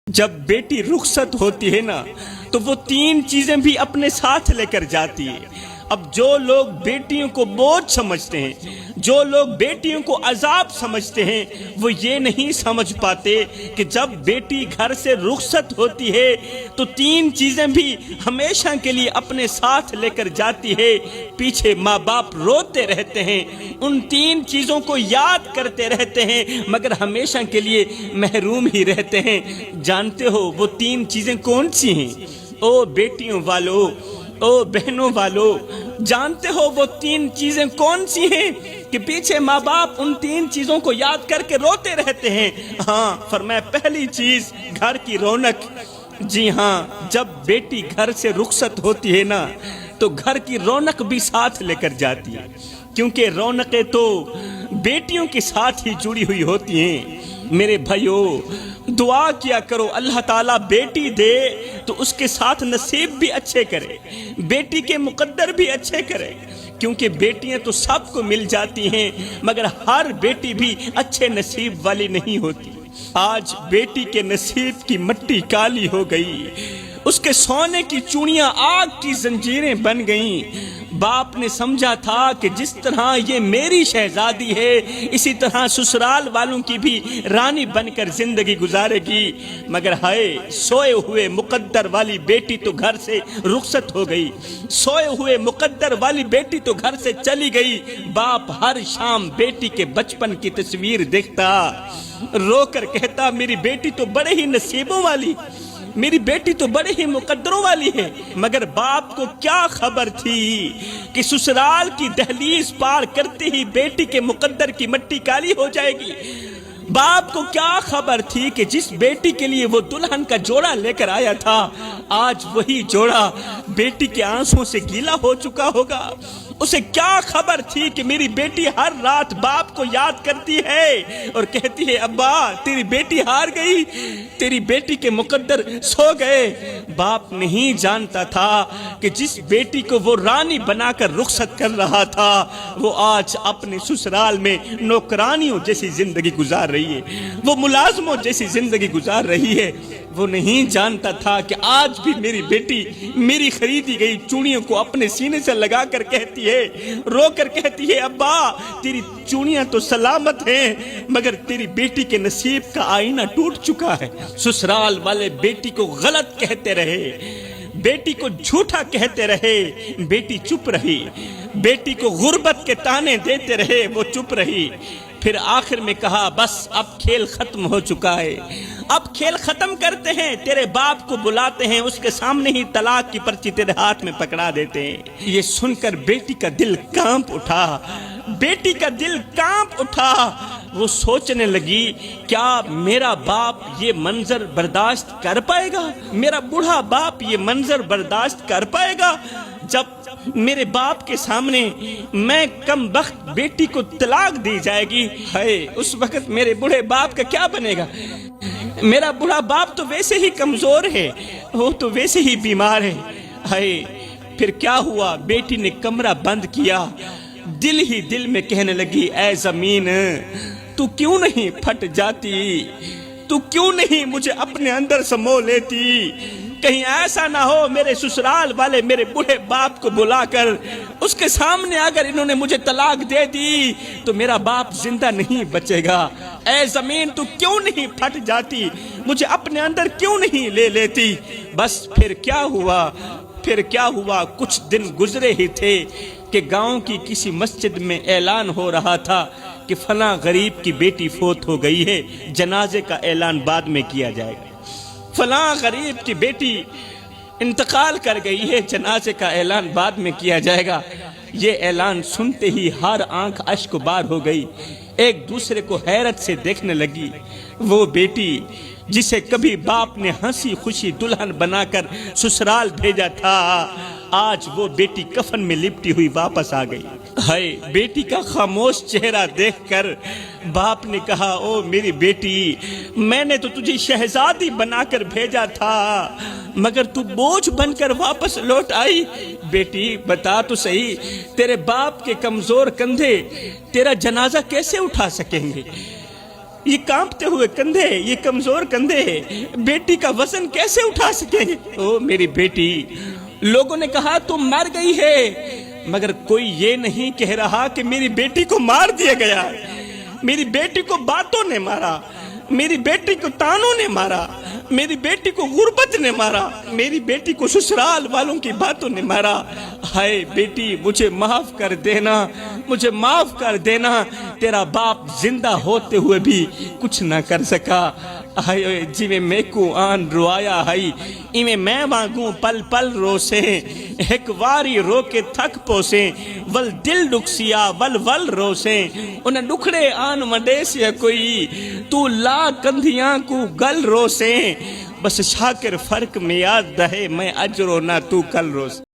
جب بیٹی رخصت ہوتی ہے نا تو وہ تین چیزیں بھی اپنے ساتھ لے کر جاتی ہے۔ اب جو لوگ بیٹیوں کو بوجھ سمجھتے ہیں، جو لوگ بیٹیوں کو عذاب سمجھتے ہیں، وہ یہ نہیں سمجھ پاتے کہ جب بیٹی گھر سے رخصت ہوتی ہے تو تین چیزیں بھی ہمیشہ کے لیے اپنے ساتھ لے کر جاتی ہے۔ پیچھے ماں باپ روتے رہتے ہیں، ان تین چیزوں کو یاد کرتے رہتے ہیں، مگر ہمیشہ کے لیے محروم ہی رہتے ہیں۔ جانتے ہو وہ تین چیزیں کون سی ہیں؟ او بیٹیوں والو، او بہنوں والو، جانتے ہو وہ تین چیزیں کون سی ہیں کہ پیچھے ماں باپ ان تین چیزوں کو یاد کر کے روتے رہتے ہیں؟ ہاں، فرمایا پہلی چیز گھر کی رونق۔ جی ہاں، جب بیٹی گھر سے رخصت ہوتی ہے نا تو گھر کی رونق بھی ساتھ لے کر جاتی ہے، کیونکہ رونقیں تو بیٹیوں کے ساتھ ہی جڑی ہوئی ہوتی ہیں۔ میرے بھائیو، دعا کیا کرو اللہ تعالیٰ بیٹی دے تو اس کے ساتھ نصیب بھی اچھے کرے، بیٹی کے مقدر بھی اچھے کرے، کیونکہ بیٹیاں تو سب کو مل جاتی ہیں مگر ہر بیٹی بھی اچھے نصیب والی نہیں ہوتی۔ آج بیٹی کے نصیب کی مٹی کالی ہو گئی، اس کے سونے کی چوڑیاں آگ کی زنجیریں بن گئیں۔ باپ نے سمجھا تھا کہ جس طرح یہ میری شہزادی ہے اسی طرح سسرال والوں کی بھی رانی بن کر زندگی گزارے گی، مگر ہائے سوئے ہوئے مقدر والی بیٹی تو گھر سے رخصت ہو گئی، سوئے ہوئے مقدر والی بیٹی تو گھر سے چلی گئی۔ باپ ہر شام بیٹی کے بچپن کی تصویر دیکھتا، رو کر کہتا میری بیٹی تو بڑے ہی نصیبوں والی، میری بیٹی تو بڑے ہی مقدروں والی ہے۔ مگر باپ کو کیا خبر تھی کہ سسرال کی دہلیز پار کرتے ہی بیٹی کے مقدر کی مٹی کالی ہو جائے گی۔ باپ کو کیا خبر تھی کہ جس بیٹی کے لیے وہ دلہن کا جوڑا لے کر آیا تھا آج وہی جوڑا بیٹی کے آنسوں سے گیلا ہو چکا ہوگا۔ اسے کیا خبر تھی کہ میری بیٹی ہر رات باپ کو یاد کرتی ہے اور کہتی ہے ابا تیری بیٹی ہار گئی، تیری بیٹی کے مقدر سو گئے۔ باپ نہیں جانتا تھا کہ جس بیٹی کو وہ رانی بنا کر رخصت کر رہا تھا وہ آج اپنے سسرال میں نوکرانیوں جیسی زندگی گزار رہی ہے، وہ ملازموں جیسی زندگی گزار رہی ہے۔ وہ نہیں جانتا تھا کہ آج بھی میری بیٹی میری خریدی گئی چوڑیوں کو اپنے سینے سے لگا کر کہتی ہے، رو کر کہتی ہے ابا تیری چوڑیاں تو سلامت ہیں مگر تیری بیٹی کے نصیب کا آئینہ ٹوٹ چکا ہے۔ سسرال والے بیٹی کو غلط کہتے رہے، بیٹی کو جھوٹا کہتے رہے، بیٹی چپ رہی، بیٹی کو غربت کے تانے دیتے رہے، وہ چپ رہی۔ پھر آخر میں کہا بس اب کھیل ختم ہو چکا ہے، اب کھیل ختم کرتے ہیں، تیرے باپ کو بلاتے ہیں، اس کے سامنے ہی طلاق کی پرچی تیرے ہاتھ میں پکڑا دیتے ہیں۔ یہ سن کر بیٹی کا دل کانپ اٹھا، بیٹی کا دل کانپ اٹھا۔ وہ سوچنے لگی کیا میرا باپ یہ منظر برداشت کر پائے گا؟ میرا بوڑھا باپ یہ منظر برداشت کر پائے گا جب میرے باپ کے سامنے میں کم بخت بیٹی کو طلاق دی جائے گی؟ ہائے اس وقت میرے بوڑھے باپ کا کیا بنے گا؟ میرا بوڑھا باپ تو ویسے ہی کمزور ہے، وہ تو ویسے ہی بیمار ہے۔ ہائے پھر کیا ہوا؟ بیٹی نے کمرہ بند کیا، دل ہی دل میں کہنے لگی اے زمین تو کیوں نہیں پھٹ جاتی، تو کیوں نہیں مجھے اپنے اندر سمو لیتی؟ کہیں ایسا نہ ہو میرے سسرال والے میرے بوڑھے باپ کو بلا کر اس کے سامنے اگر انہوں نے مجھے طلاق دے دی تو میرا باپ زندہ نہیں بچے گا۔ اے زمین تو کیوں نہیں پھٹ جاتی، مجھے اپنے اندر کیوں نہیں لے لیتی؟ بس پھر کیا ہوا؟ پھر کیا ہوا؟ کچھ دن گزرے ہی تھے کہ گاؤں کی کسی مسجد میں اعلان ہو رہا تھا کہ فلاں غریب کی بیٹی فوت ہو گئی ہے، جنازے کا اعلان بعد میں کیا جائے گا۔ فلاں غریب کی بیٹی انتقال کر گئی ہے، جنازے کا اعلان بعد میں کیا جائے گا۔ یہ اعلان سنتے ہی ہر آنکھ اشک بار ہو گئی، ایک دوسرے کو حیرت سے دیکھنے لگی۔ وہ بیٹی جسے کبھی باپ نے ہنسی خوشی دلہن بنا کر سسرال بھیجا تھا آج وہ بیٹی کفن میں لپٹی ہوئی واپس آ گئی۔ ہائے بیٹی کا خاموش چہرہ دیکھ کر باپ نے کہا او میری بیٹی میں نے تو تجھے شہزادی بنا کر بھیجا تھا مگر تو بوجھ بن کر واپس لوٹ آئی۔ بیٹی بتا تو صحیح تیرے باپ کے کمزور کندھے تیرا جنازہ کیسے اٹھا سکیں گے؟ یہ کانپتے ہوئے کندھے، یہ کمزور کندھے بیٹی کا وزن کیسے اٹھا سکیں گے؟ او میری بیٹی، لوگوں نے کہا تم مر گئی ہے، مگر کوئی یہ نہیں کہہ رہا کہ میری بیٹی کو مار دیا گیا، میری بیٹی کو باتوں نے مارا، میری بیٹی کو تانوں نے مارا، میری بیٹی کو غربت نے مارا، میری بیٹی کو سسرال والوں کی باتوں نے مارا۔ ہائے بیٹی، مجھے معاف کر دینا، مجھے معاف کر دینا، تیرا باپ زندہ ہوتے ہوئے بھی کچھ نہ کر سکا۔ ہائے جی میں کو آن روایا ہائی ایویں میں وانگوں پل پل روسے، ایک واری رو کے تھک پوسے، ول دل ڈکسیا ول ول روسے، انہیں ڈکھڑے آن وڈے سے کوئی، تو لا کندھیاں کو گل روسے، بس شاکر فرق میں یاد دہے میں اجرو نہ تو کل روس۔